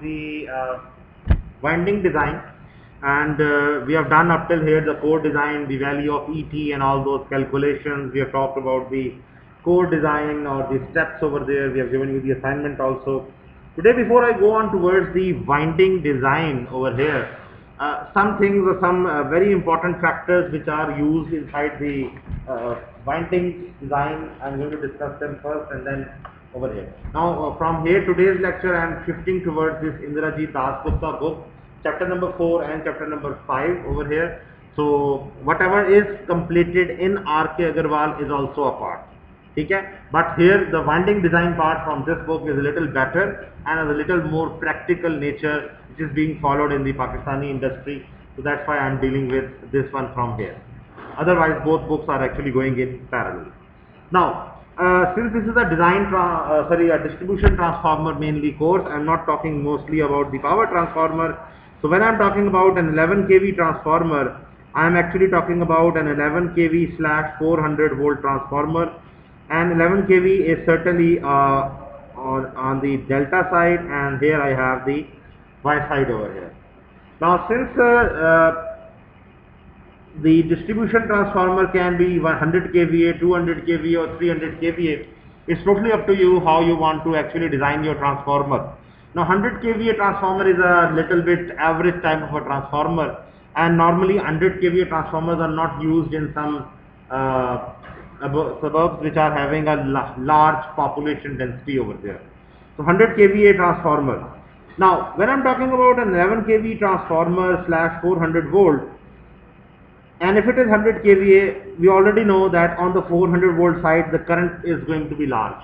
the winding design, and we have done up till here the core design, the value of ET and all those calculations. We have talked about the core design or the steps over there. We have given you the assignment also. Today, before I go on towards the winding design over here, some things or some very important factors which are used inside the winding design, I'm going to discuss them first and then over here. Now from here today's lecture I am shifting towards this Indrajit Dasgupta book, chapter number 4 and chapter number 5 over here. So whatever is completed in R.K. Agarwal is also a part. Okay? But here the winding design part from this book is a little better and a little more practical nature, which is being followed in the Pakistani industry. So that's why I am dealing with this one from here. Otherwise both books are actually going in parallel. Now since this is a a distribution transformer mainly course, I am not talking mostly about the power transformer. So when I am talking about an 11 kV transformer, I am actually talking about an 11 kV / 400 volt transformer, and 11 kV is certainly on the delta side, and here I have the Y side over here. Now since the distribution transformer can be 100 kVA, 200 kVA or 300 kVA. It's totally up to you how you want to actually design your transformer. Now 100 kVA transformer is a little bit average type of a transformer, and normally 100 kVA transformers are not used in some suburbs which are having a large population density over there. So 100 kVA transformer. Now when I'm talking about an 11 kV transformer / 400 volt, and if it is 100 kVA, we already know that on the 400 volt side the current is going to be large.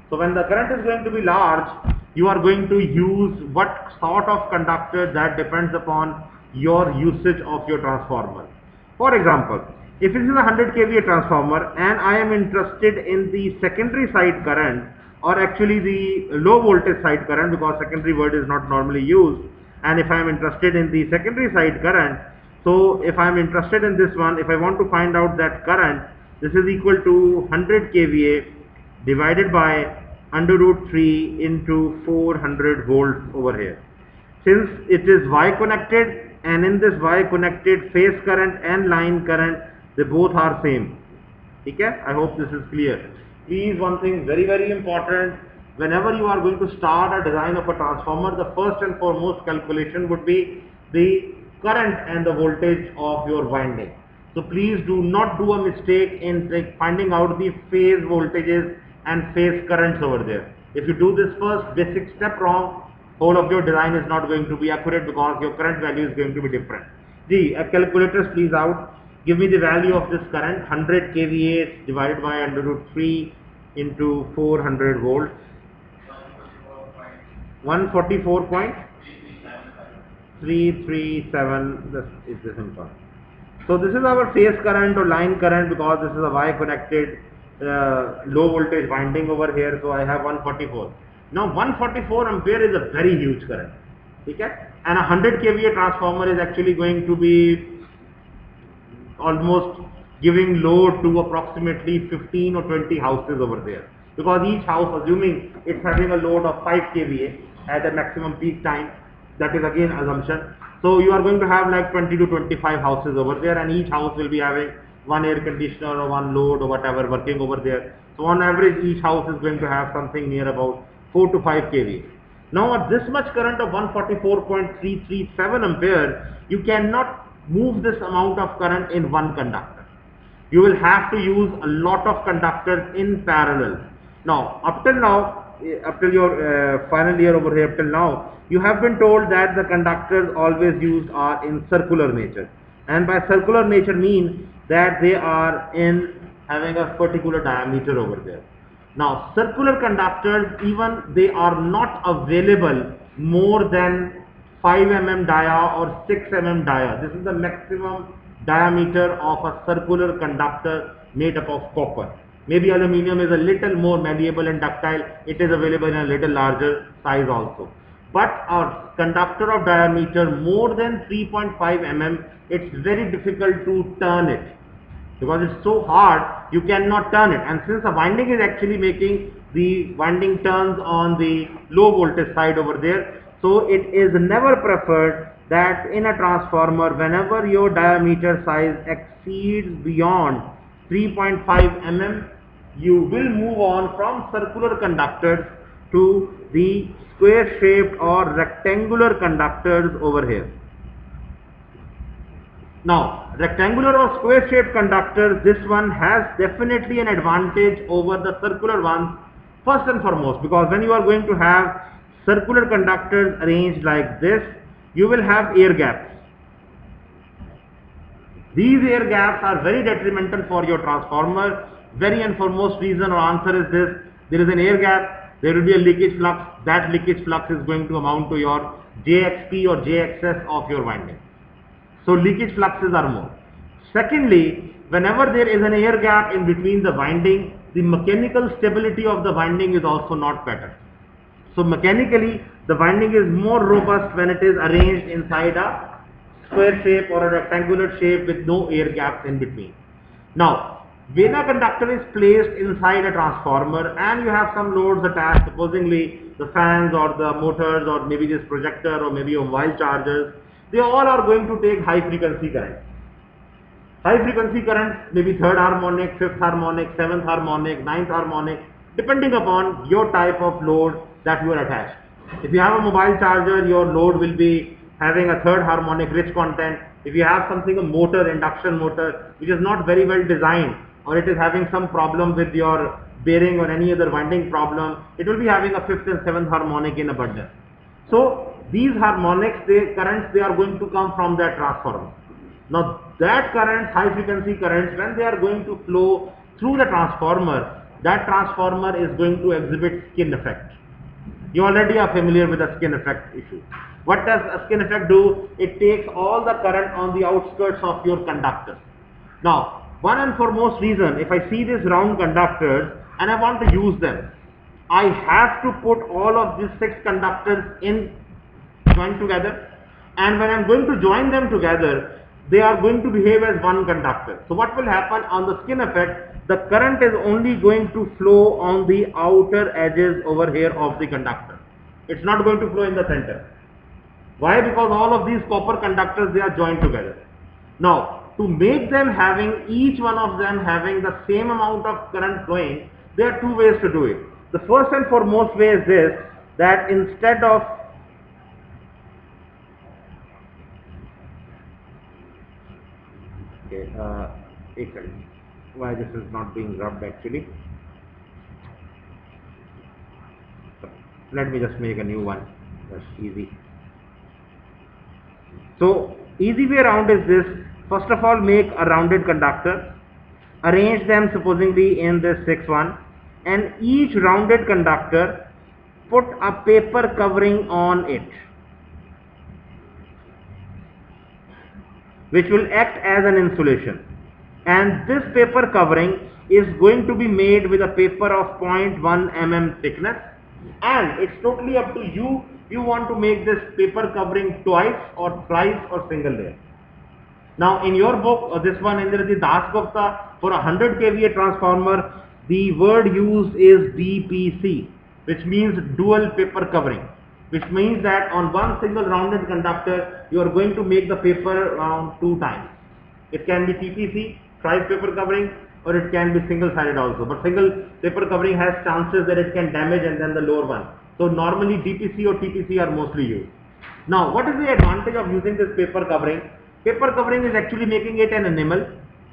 So when the current is going to be large, you are going to use what sort of conductor, that depends upon your usage of your transformer. For example, if this is a 100 kVA transformer and I am interested in the secondary side current, or actually the low voltage side current, because secondary word is not normally used, and if I am interested in the secondary side current, so if I am interested in this one, if I want to find out that current, this is equal to 100 kVA divided by under root 3 into 400 volts over here. Since it is Y connected, and in this Y connected, phase current and line current, they both are same. Okay? I hope this is clear. Please, one thing very important, whenever you are going to start a design of a transformer, the first and foremost calculation would be the current and the voltage of your winding. So please do not do a mistake in finding out the phase voltages and phase currents over there. If you do this first basic step wrong, whole of your design is not going to be accurate, because your current value is going to be different. Calculators please out. Give me the value of this current, 100 kVA divided by under root 3 into 400 volts. 144.337, this is the simple. So this is our phase current or line current, because this is a Y connected low voltage winding over here. So I have 144. Now 144 ampere is a very huge current. Okay? And a 100 kVA transformer is actually going to be almost giving load to approximately 15 or 20 houses over there, because each house, assuming it's having a load of 5 kVA at a maximum peak time, that is again assumption. So you are going to have like 20 to 25 houses over there, and each house will be having one air conditioner or one load or whatever working over there. So on average each house is going to have something near about 4 to 5 kVA. Now at this much current of 144.337 ampere, you cannot move this amount of current in one conductor. You will have to use a lot of conductors in parallel. Now up till your final year over here, up till now, you have been told that the conductors always used are in circular nature, and by circular nature means that they are in having a particular diameter over there. Now circular conductors, even they are not available more than 5 mm dia or 6 mm dia. This is the maximum diameter of a circular conductor made up of copper. Maybe aluminium is a little more malleable and ductile, it is available in a little larger size also. But a conductor of diameter more than 3.5 mm, it's very difficult to turn it, because it's so hard you cannot turn it. And since the winding is actually making the winding turns on the low voltage side over there, So it is never preferred that in a transformer, whenever your diameter size exceeds beyond 3.5 mm, you will move on from circular conductors to the square shaped or rectangular conductors over here. Now, rectangular or square shaped conductors, this one has definitely an advantage over the circular ones, first and foremost, because when you are going to have circular conductors arranged like this, you will have air gaps. These air gaps are very detrimental for your transformer. Very and foremost reason or answer is this: there is an air gap, there will be a leakage flux. That leakage flux is going to amount to your JXP or JXS of your winding. So leakage fluxes are more. Secondly, whenever there is an air gap in between the winding, the mechanical stability of the winding is also not better. So mechanically, the winding is more robust when it is arranged inside a square shape or a rectangular shape with no air gaps in between. Now, when a conductor is placed inside a transformer and you have some loads attached, supposedly the fans or the motors or maybe this projector or maybe your mobile chargers, they all are going to take high frequency current. High frequency current may be third harmonic, fifth harmonic, seventh harmonic, ninth harmonic, depending upon your type of load that you are attached. If you have a mobile charger, your load will be having a third harmonic rich content. If you have something, a motor, induction motor, which is not very well designed, or it is having some problem with your bearing or any other winding problem, it will be having a fifth and seventh harmonic in abundance. So these harmonics, currents, they are going to come from that transformer. Now that current, high frequency currents, when they are going to flow through the transformer, that transformer is going to exhibit skin effect. You already are familiar with the skin effect issue. What does a skin effect do? It takes all the current on the outskirts of your conductor. Now, one and foremost reason, if I see these round conductors and I want to use them, I have to put all of these 6 conductors joined together, and when I am going to join them together, they are going to behave as one conductor. So what will happen on the skin effect? The current is only going to flow on the outer edges over here of the conductor. It's not going to flow in the center. Why? Because all of these copper conductors, they are joined together. Now, to make them having, each one of them having the same amount of current flowing, there are 2 ways to do it. The first and foremost way is this, that instead of why this is not being rubbed actually. Let me just make a new one. That's easy. So easy way around is this: first of all, make a rounded conductor, arrange them supposedly in this 6-1, and each rounded conductor put a paper covering on it, which will act as an insulation. And this paper covering is going to be made with a paper of 0.1 mm thickness, and it's totally up to you. You want to make this paper covering twice or thrice or single layer. Now in your book, this one Indrajit Das Gupta, for a 100 kVA transformer, the word used is DPC, which means dual paper covering, which means that on one single rounded conductor, you are going to make the paper around 2 times. It can be TPC, thrice paper covering, or it can be single sided also, but single paper covering has chances that it can damage and then the lower one. So normally DPC or TPC are mostly used. Now what is the advantage of using this paper covering? Paper covering is actually making it an enamel,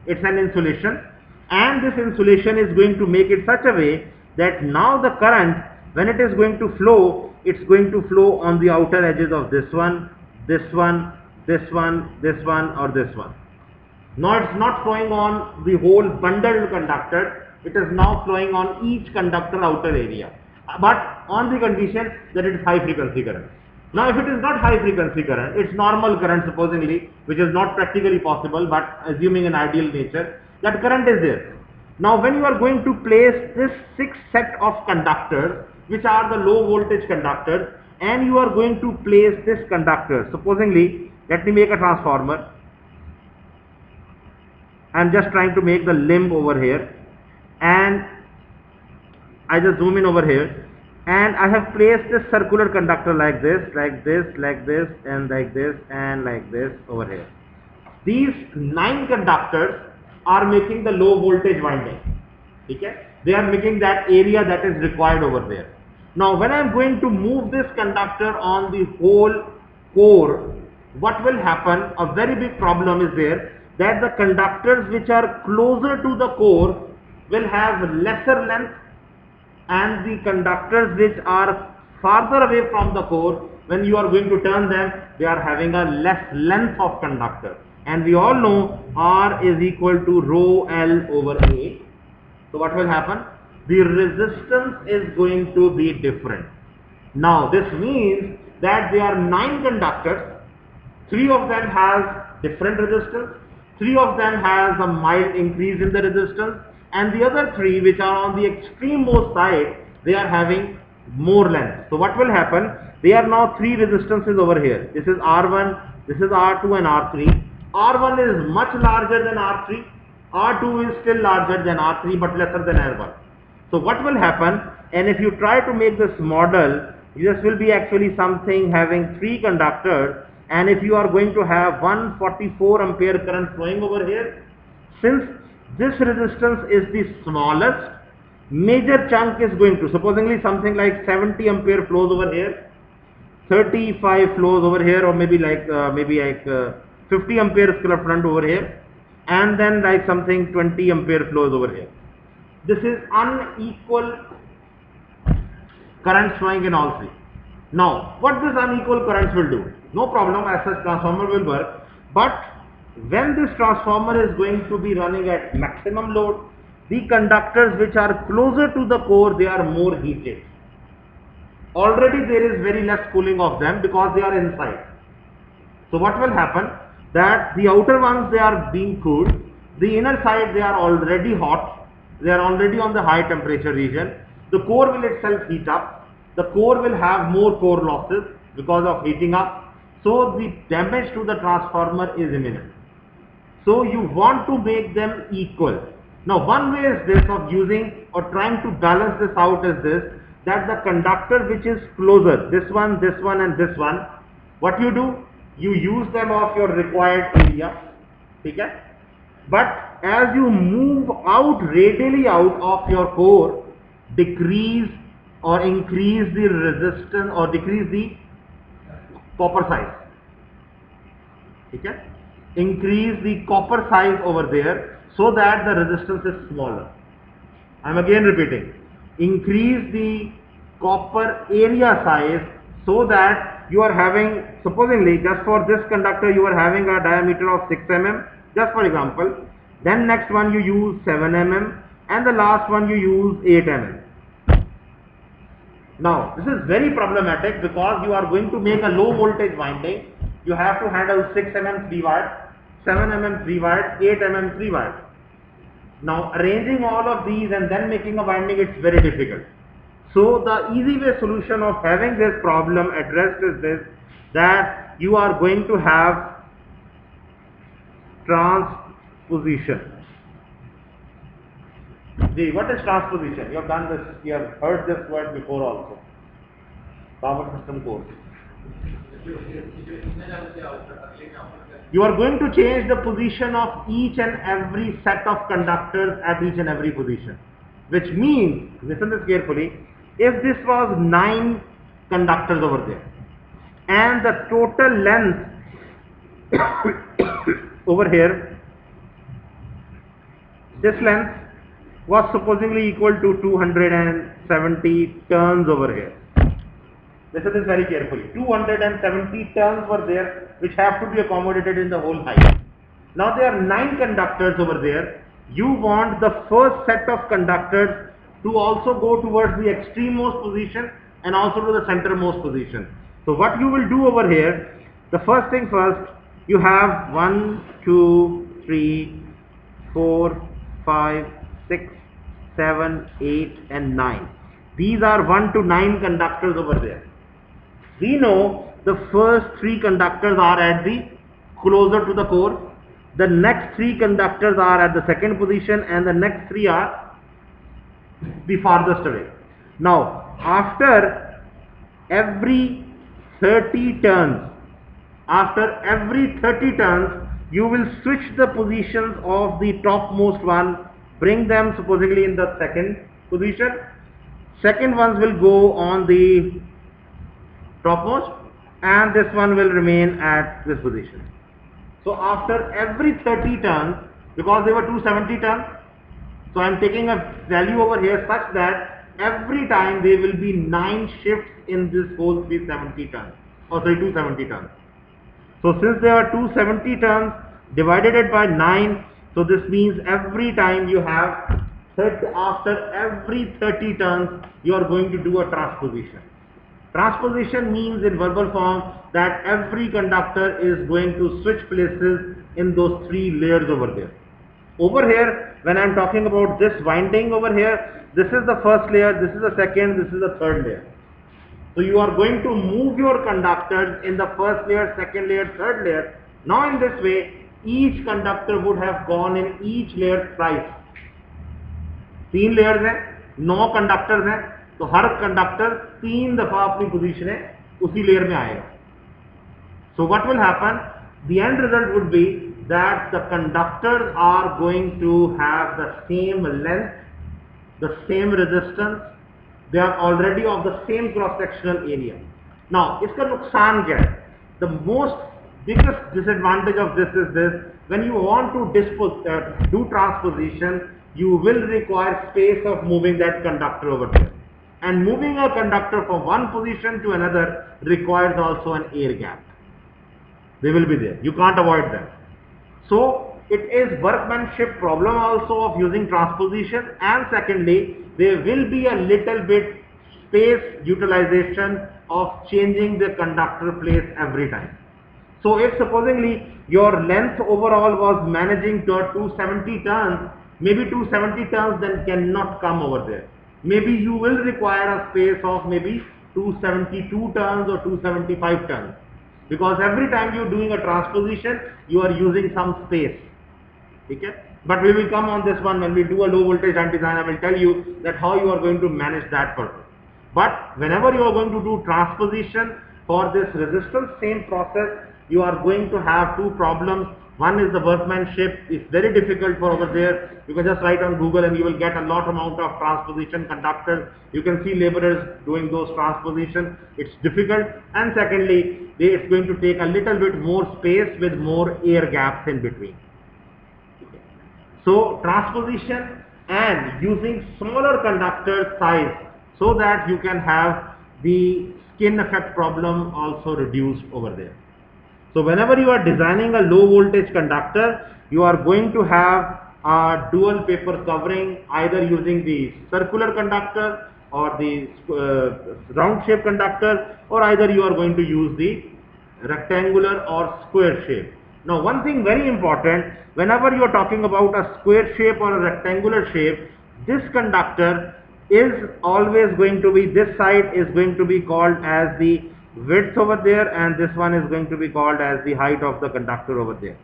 it's an insulation, and this insulation is going to make it such a way that now the current, when it is going to flow, it's going to flow on the outer edges of this one, this one, this one, this one, or this one. Now it's not flowing on the whole bundled conductor, it is now flowing on each conductor outer area, but on the condition that it is high frequency current. Now if it is not high frequency current, it's normal current supposedly, which is not practically possible, but assuming an ideal nature, that current is there. Now when you are going to place this 6 set of conductors, which are the low voltage conductors, and you are going to place this conductor, supposedly, let me make a transformer. I'm just trying to make the limb over here, and I just zoom in over here. and I have placed this circular conductor like this, like this, like this, and like this, and like this over here. These 9 conductors are making the low voltage winding. Okay? They are making that area that is required over there. Now when I am going to move this conductor on the whole core, what will happen? A very big problem is there, that the conductors which are closer to the core will have lesser length, and the conductors which are farther away from the core, when you are going to turn them, they are having a less length of conductor. And we all know R is equal to rho L over A. So what will happen? The resistance is going to be different. Now this means that there are 9 conductors, 3 of them has different resistance, 3 of them has a mild increase in the resistance, and the other 3 which are on the extreme most side, they are having more length. So what will happen? There are now 3 resistances over here. This is R1, this is R2 and R3. R1 is much larger than R3, R2 is still larger than R3 but lesser than R1. So what will happen? And if you try to make this model, this will be actually something having 3 conductors, and if you are going to have 144 ampere current flowing over here, since this resistance is the smallest, major chunk is going to, supposedly something like 70 ampere flows over here, 35 flows over here, or maybe like 50 amperes current over here, and then like something 20 ampere flows over here. This is unequal currents flowing in all 3. Now what this unequal currents will do? No problem, as such transformer will work, but when this transformer is going to be running at maximum load, the conductors which are closer to the core, they are more heated. Already there is very less cooling of them because they are inside. So what will happen? That the outer ones, they are being cooled, the inner side, they are already hot, they are already on the high temperature region. The core will itself heat up, the core will have more core losses because of heating up, so the damage to the transformer is imminent. So you want to make them equal. Now one way is this of using or trying to balance this out is this, that the conductor which is closer, this one and this one, what you do? You use them of your required area, okay? But as you move out radially out of your core, decrease or increase the resistance or decrease the copper size, okay? Increase the copper size over there so that the resistance is smaller. I am again repeating, increase the copper area size so that you are having, supposedly just for this conductor you are having a diameter of 6 mm, just for example, then next one you use 7 mm, and the last one you use 8 mm. Now this is very problematic because you are going to make a low voltage winding. You have to handle 6 mm 3 wire, 7 mm 3 wire, 8 mm 3 wire. Now arranging all of these and then making a winding, it's very difficult. So the easy way solution of having this problem addressed is this, that you are going to have transposition. What is transposition? You have done this, you have heard this word before also. Power system course. You are going to change the position of each and every set of conductors at each and every position. Which means, listen this carefully, if this was 9 conductors over there and the total length over here, this length was supposedly equal to 270 turns over here. Listen this very carefully. 270 turns were there which have to be accommodated in the whole height. Now there are 9 conductors over there. You want the first set of conductors to also go towards the extrememost position and also to the centermost position. So what you will do over here, the first thing first, you have 1, 2, 3, 4, 5, 6, 7, 8 and 9. These are 1 to 9 conductors over there. We know the first 3 conductors are at the closer to the core, the next 3 conductors are at the second position, and the next 3 are the farthest away. Now after every 30 turns, you will switch the positions of the topmost one, bring them supposedly in the second position. Second ones will go on the topmost, and this one will remain at this position. So after every 30 turns, because they were 270 turns, so I am taking a value over here such that every time there will be 9 shifts in this whole 270 turns. So since there are 270 turns, divided it by 9, so this means every time you have after every 30 turns, you are going to do a transposition. Transposition means in verbal form that every conductor is going to switch places in those 3 layers over there. Over here, when I am talking about this winding over here, this is the first layer, this is the second, this is the third layer. So you are going to move your conductors in the first layer, second layer, third layer. Now in this way, each conductor would have gone in each layer thrice. 3 layers हैं, 9 conductors हैं, तो हर conductor 3 दफा अपनी position है उसी layer में आएगा. So what will happen? The end result would be that the conductors are going to have the same length, the same resistance. They are already of the same cross-sectional area. Now, इसका नुकसान क्या है? The biggest disadvantage of this is this: when you want to do transposition, you will require space of moving that conductor over there. And moving a conductor from one position to another requires also an air gap. They will be there. You can't avoid them. So it is workmanship problem also of using transposition, and secondly, there will be a little bit space utilization of changing the conductor place every time. So if supposedly your length overall was managing to 270 turns, maybe 270 turns then cannot come over there. Maybe you will require a space of maybe 272 turns or 275 turns. Because every time you are doing a transposition, you are using some space. Okay? But we will come on this one when we do a low voltage and design. I will tell you that how you are going to manage that purpose. But whenever you are going to do transposition for this resistance, same process, you are going to have 2 problems. One is the workmanship. It's very difficult for over there. You can just write on Google and you will get a lot amount of transposition conductors. You can see laborers doing those transpositions. It's difficult. And secondly, it's going to take a little bit more space with more air gaps in between. So transposition and using smaller conductor size so that you can have the skin effect problem also reduced over there. So whenever you are designing a low voltage conductor, you are going to have a dual paper covering, either using the circular conductor or the round shape conductor, or either you are going to use the rectangular or square shape. Now one thing very important, whenever you are talking about a square shape or a rectangular shape, this conductor is always going to be, this side is going to be called as the width over there, and this one is going to be called as the height of the conductor over there.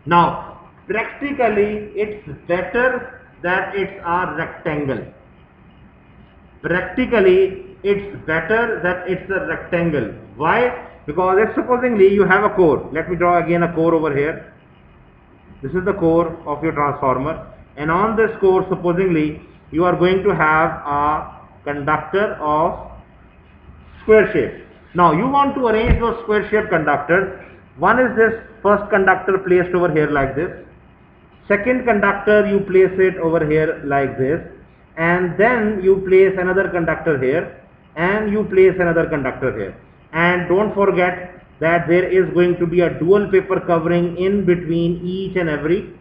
Now practically it's better that it's a rectangle. Practically it's better that it's a rectangle. Why? Because if supposingly you have a core, let me draw again a core over here. This is the core of your transformer, and on this core supposingly you are going to have a conductor of square shape. Now you want to arrange those square shape conductors. One is this first conductor placed over here like this. Second conductor you place it over here like this, and then you place another conductor here, and you place another conductor here. And don't forget that there is going to be a dual paper covering in between each and every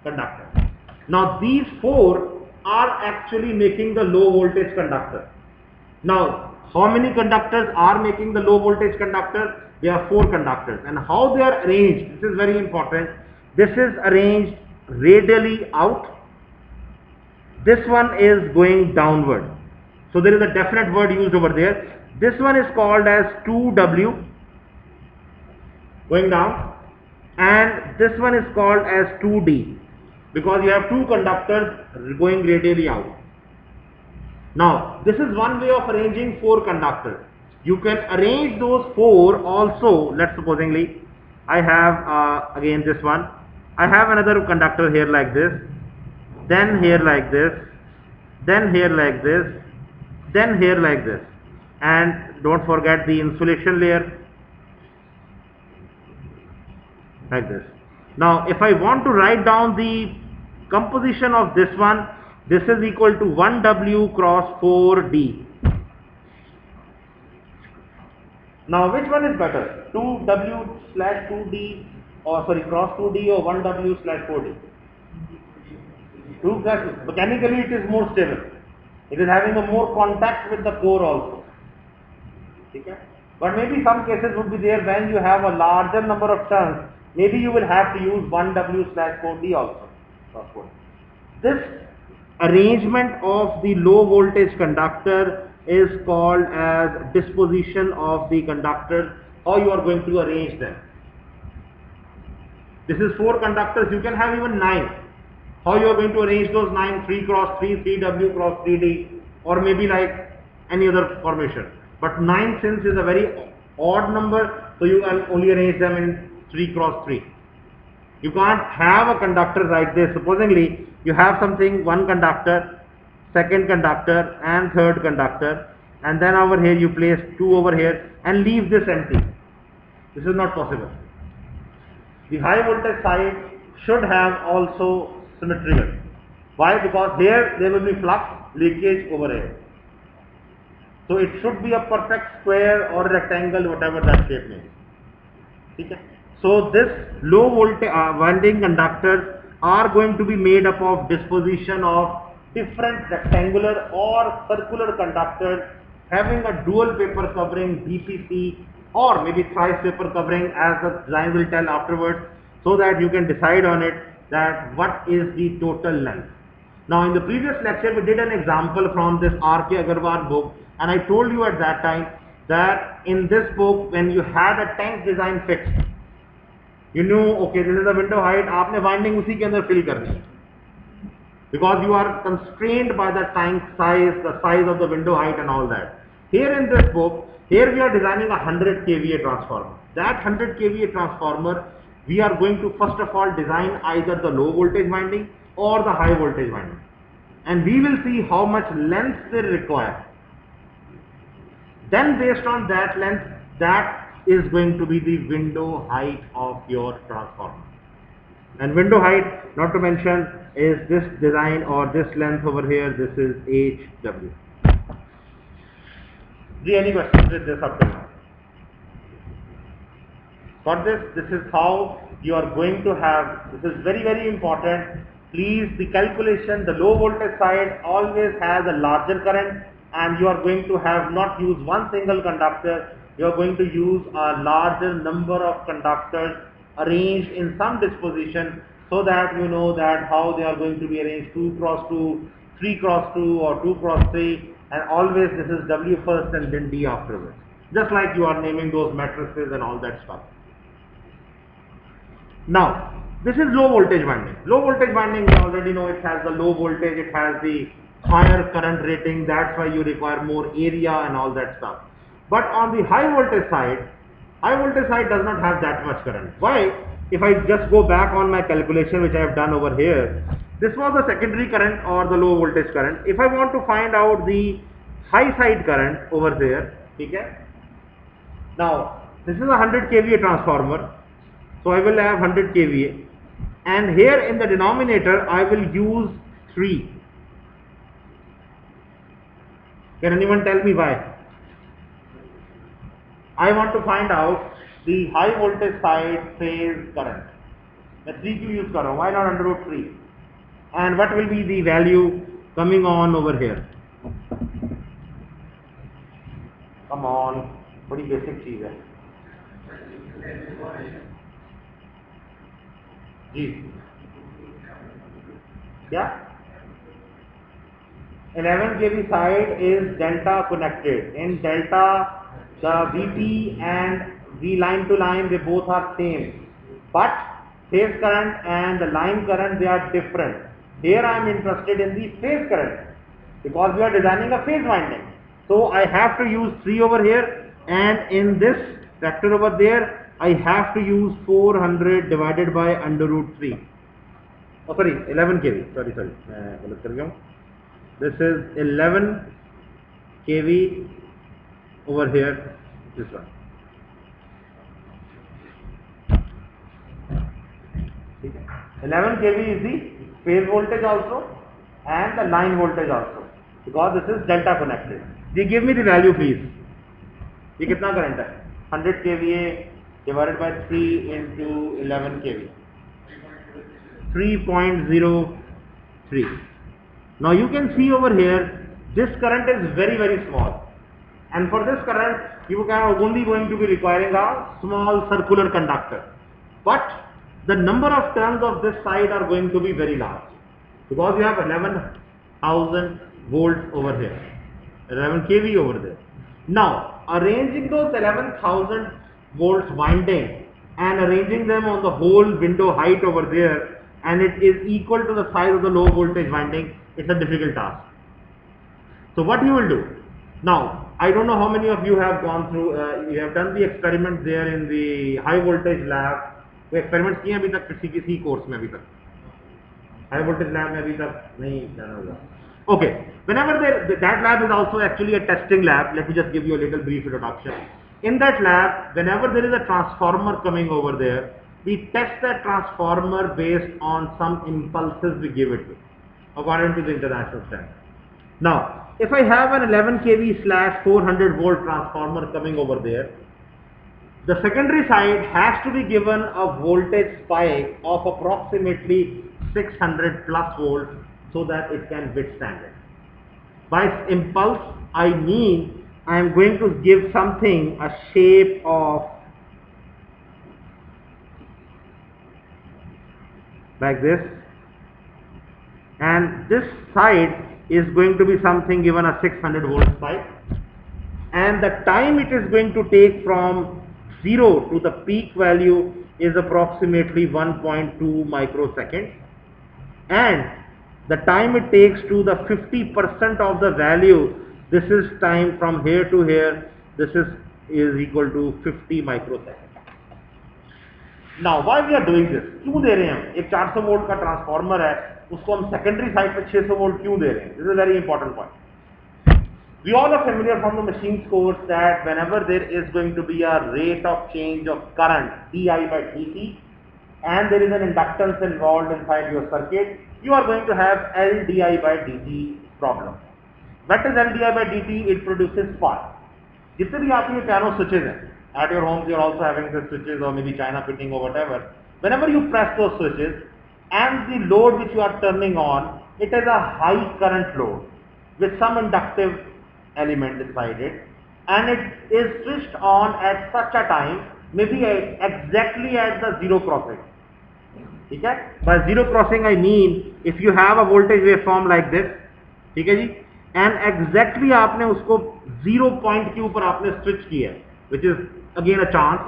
conductor. Now these 4 are actually making the low voltage conductor. Now how many conductors are making the low voltage conductor? There are 4 conductors, and how they are arranged, this is very important. This is arranged radially out. This one is going downward. So there is a definite word used over there. This one is called as 2W, going down, and this one is called as 2D, because you have 2 conductors going radially out. Now this is one way of arranging 4 conductors. You can arrange those 4 also. Let's supposingly I have again this one. I have another conductor here like this, then here like this, then here like this, then here like this, and don't forget the insulation layer like this. Now if I want to write down the composition of this one, this is equal to 1W cross 4D. Now which one is better, 2W slash 2D, or sorry, cross 2D, or 1W slash 4D? 2 slash, mechanically it is more stable. It is having a more contact with the core also. Okay? But maybe some cases would be there when you have a larger number of turns, maybe you will have to use 1W slash 4D also. This arrangement of the low voltage conductor is called as disposition of the conductors, how you are going to arrange them. This is 4 conductors, you can have even 9. How you are going to arrange those 9, 3 cross 3, 3W cross 3D, or maybe like any other formation. But 9 since is a very odd number, so you can only arrange them in 3 cross 3. You can't have a conductor like this. Supposingly you have something, one conductor, second conductor and third conductor, and then over here you place 2 over here and leave this empty. This is not possible. The high voltage side should have also symmetrical. Why? Because here there will be flux leakage over here. So it should be a perfect square or rectangle, whatever that shape may be. Okay. So this low voltage winding conductors are going to be made up of disposition of different rectangular or circular conductors having a dual paper covering DPC, or maybe thrice paper covering, as the design will tell afterwards, so that you can decide on it that what is the total length. Now in the previous lecture we did an example from this R.K. Agarwal book, and I told you at that time that in this book, when you had a tank design fixed, you knew, okay, this is the window height, आपने winding उसी के अंदर fill करनी है, because you are constrained by the tank size, the size of the window height and all that. Here in this book, here we are designing a 100 kVA transformer. That 100 kVA transformer, we are going to first of all design either the low voltage winding or the high voltage winding, and we will see how much length they require. Then based on that length, that is going to be the window height of your transformer. And window height, not to mention, is this design or this length over here. This is HW. Any questions with this up till now? For this is how you are going to have, this is very, very important. Please, the calculation, the low voltage side always has a larger current, and you are going to have not use one single conductor, you are going to use a larger number of conductors arranged in some disposition, so that you know that how they are going to be arranged, 2 cross 2, 3 cross 2 or 2 cross 3, and always this is W first and then D afterwards. Just like you are naming those matrices and all that stuff. Now, this is low voltage winding. Low voltage winding, we already know it has the low voltage, it has the higher current rating, that's why you require more area and all that stuff. But on the high voltage side does not have that much current. Why? If I just go back on my calculation which I have done over here, this was the secondary current or the low voltage current. If I want to find out the high side current over there, okay? Now, this is a 100 kVA transformer, so I will have 100 kVA, and here in the denominator I will use 3. Can anyone tell me why? I want to find out the high voltage side phase current. मैं 3 क्यों use कर रहा हूँ? Why not under root 3? And what will be the value coming on over here? Come on, बड़ी basic चीज है. जी. क्या? 11 kV side is delta connected. In delta, the VT and V line to line, they both are same. But phase current and the line current, they are different. Here I am interested in the phase current. because we are designing a phase winding. So I have to use 3 over here, and in this vector over there I have to use 400 divided by under root 3. Oh sorry, 11 kV. Sorry. This is 11 kV over here. This one. 11 kV is the phase voltage also and the line voltage also, because this is delta connected. Give me the value please. ये कितना current है? 100 kVA divided by 3 into 11 kV. 3.03. Now you can see over here, this current is very small, and for this current you are only going to be requiring a small circular conductor, but the number of turns of this side are going to be very large, because you have 11,000 volts over here, 11 kV over there. Now arranging those 11,000 volts winding and arranging them on the whole window height over there, and it is equal to the size of the low voltage winding, it's a difficult task. So what you will do now, I don't know how many of you have gone through, you have done the experiment there in the high voltage lab. कोई experiment किए अभी तक किसी course में? अभी तक high voltage lab में अभी तक नहीं जाना होगा. Okay, whenever that lab is also actually a testing lab. Let me just give you a little brief introduction. In that lab, whenever there is a transformer coming over there, we test that transformer based on some impulses we give it to, according to the international standard. Now, if I have an 11 kV / 400 volt transformer coming over there, the secondary side has to be given a voltage spike of approximately 600 plus volts so that it can withstand it. By impulse, I mean I am going to give something a shape of like this, and this side is going to be something given a 600 volt spike, and the time it is going to take from 0 to the peak value is approximately 1.2 microseconds, and the time it takes to the 50% of the value, this is time from here to here, this is equal to 50 microseconds. Now why we are doing this? क्यों दे रहे हैं हम? एक 400 volt का transformer है, उसको हम secondary side पे 600 वोल्ट क्यों दे रहे हैं? This is a very important point. We all are familiar from the machines course that whenever there is going to be a rate of change of current di by dt, and there is an inductance involved inside your circuit, you are going to have L di by dt problem. What is L di by dt? It produces spark. जितने भी आपके piano switches हैं, at your homes you are also having the switches or maybe China fitting or whatever. Whenever you press those switches and the load which you are turning on, it is a high current load with some inductive element inside it, and it is switched on at such a time, maybe exactly at the zero crossing. Okay? By zero crossing I mean if you have a voltage waveform like this, okay, and exactly आपने उसको 0 point के ऊपर आपने switch किया, which is again a chance,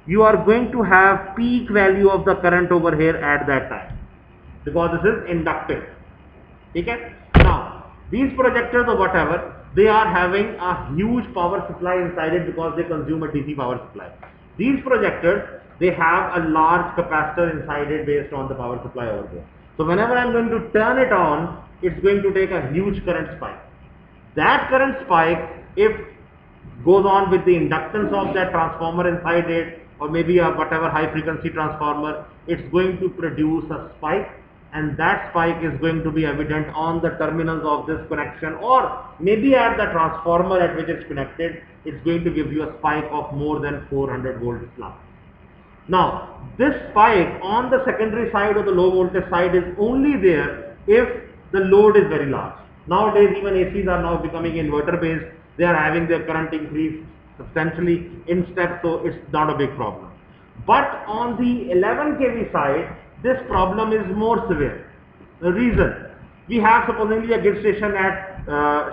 you are going to have peak value of the current over here at that time, because this is inductive. Okay? Now these projectors or whatever, they are having a huge power supply inside it because they consume a DC power supply. These projectors, they have a large capacitor inside it based on the power supply over there. So whenever I am going to turn it on, it's going to take a huge current spike. That current spike, if goes on with the inductance of that transformer inside it, or maybe a whatever high frequency transformer, it's going to produce a spike, and that spike is going to be evident on the terminals of this connection, or maybe at the transformer at which it's connected, it's going to give you a spike of more than 400 volts plus. Now this spike on the secondary side or the low voltage side is only there if the load is very large. Nowadays even ACs are now becoming inverter based, they are having their current increase substantially in steps, so it's not a big problem. But on the 11 kV side, this problem is more severe. The reason, we have supposedly a grid station at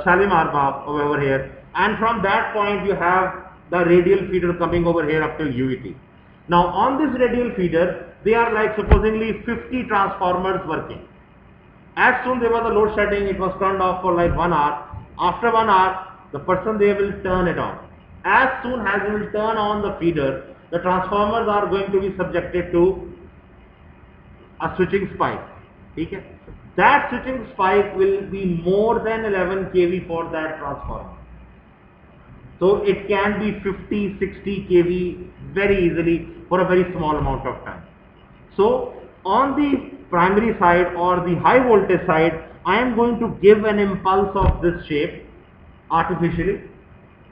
Shalimar Bagh over here, and from that point you have the radial feeder coming over here up till UET. Now on this radial feeder, they are like supposedly 50 transformers working. As soon there was a load shedding, it was turned off for like 1 hour. After 1 hour, the person there will turn it on. As soon as he will turn on the feeder, the transformers are going to be subjected to a switching spike. Okay? That switching spike will be more than 11 kV for that transformer. So it can be 50, 60 kV very easily for a very small amount of time. So on the primary side or the high voltage side, I am going to give an impulse of this shape artificially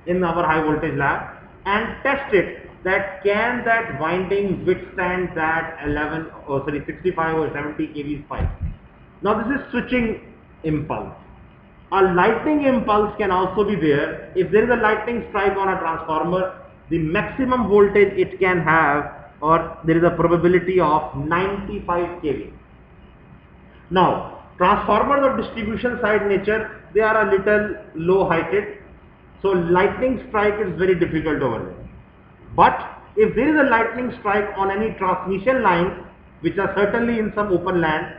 in our high voltage lab and test it that can that winding withstand that 65 or 70 kV spike. Now this is switching impulse. A lightning impulse can also be there. If there is a lightning strike on a transformer, the maximum voltage it can have, or there is a probability of 95 kV. Now, transformers of distribution side nature, they are a little low heighted. So lightning strike is very difficult over there. But if there is a lightning strike on any transmission line, which are certainly in some open land,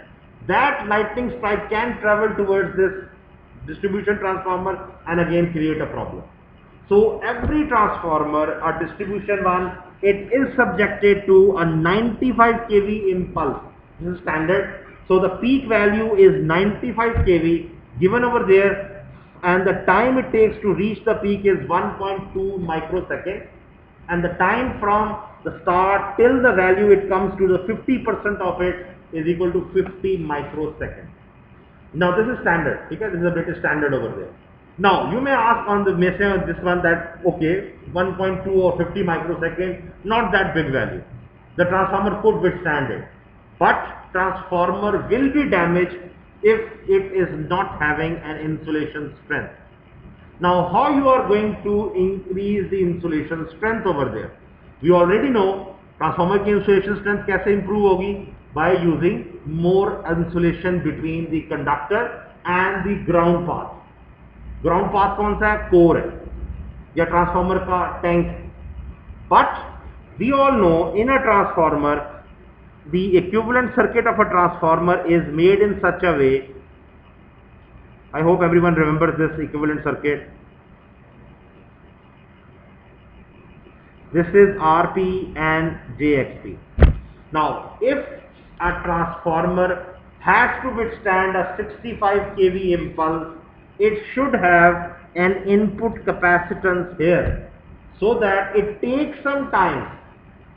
that lightning strike can travel towards this distribution transformer and again create a problem. So every transformer, a distribution one, it is subjected to a 95 kV impulse. This is standard. So the peak value is 95 kV given over there, and the time it takes to reach the peak is 1.2 microseconds, and the time from the start till the value it comes to the 50% of it is equal to 50 microseconds. Now this is standard, okay? This is a British standard over there. Now you may ask on the this one that okay, 1.2 or 50 microsecond, not that big value. The transformer could withstand it, but transformer will be damaged if it is not having an insulation strength. Now how you are going to increase the insulation strength over there? We already know transformer की insulation strength कैसे improve होगी? By using more insulation between the conductor and the ground path. Ground path कौन सा है? Core है या transformer का tank है. But we all know in a transformer, the equivalent circuit of a transformer is made in such a way. I hope everyone remembers this equivalent circuit. This is RP and JXP. Now, if a transformer has to withstand a 65 kV impulse, it should have an input capacitance here, so that it takes some time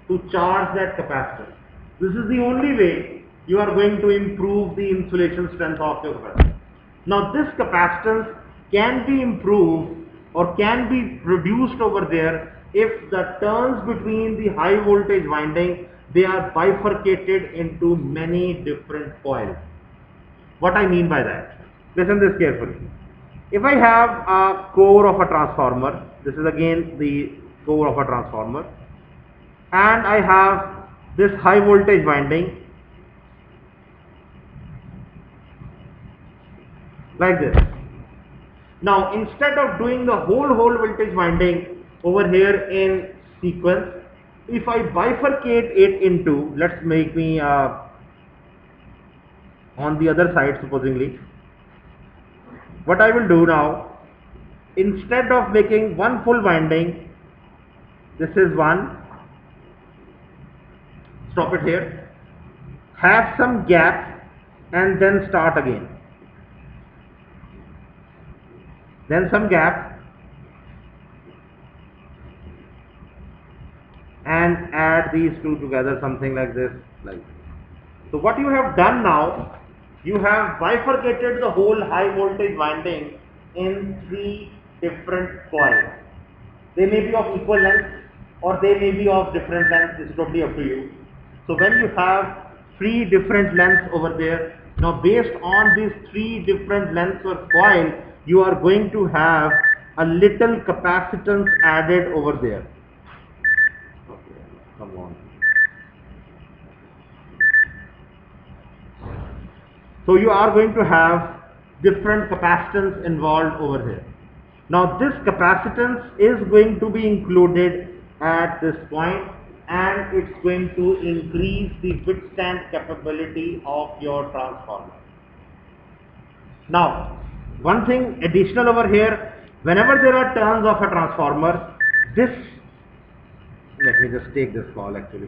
to charge that capacitance. This is the only way you are going to improve the insulation strength of your capacitor. Now this capacitance can be improved or can be reduced over there if the turns between the high voltage winding, they are bifurcated into many different coils. What I mean by that? Listen this carefully. If I have a core of a transformer, this is again the core of a transformer, and I have this high voltage winding like this. Now instead of doing the whole voltage winding over here in sequence, if I bifurcate it into, let's make me on the other side supposingly, what I will do now, instead of making one full winding, this is one, stop it here, have some gap and then start again. Then some gap and add these two together, something like this. So what you have done now, you have bifurcated the whole high voltage winding in 3 different coils. They may be of equal length or they may be of different lengths. It's totally up to you. So when you have 3 different lengths over there, now based on these 3 different lengths of coil, you are going to have a little capacitance added over there. Okay, come on. So you are going to have different capacitance involved over here. Now this capacitance is going to be included at this point, and it's going to increase the withstand capability of your transformer. Now, one thing additional over here, whenever there are turns of a transformer, this, let me just take this call actually.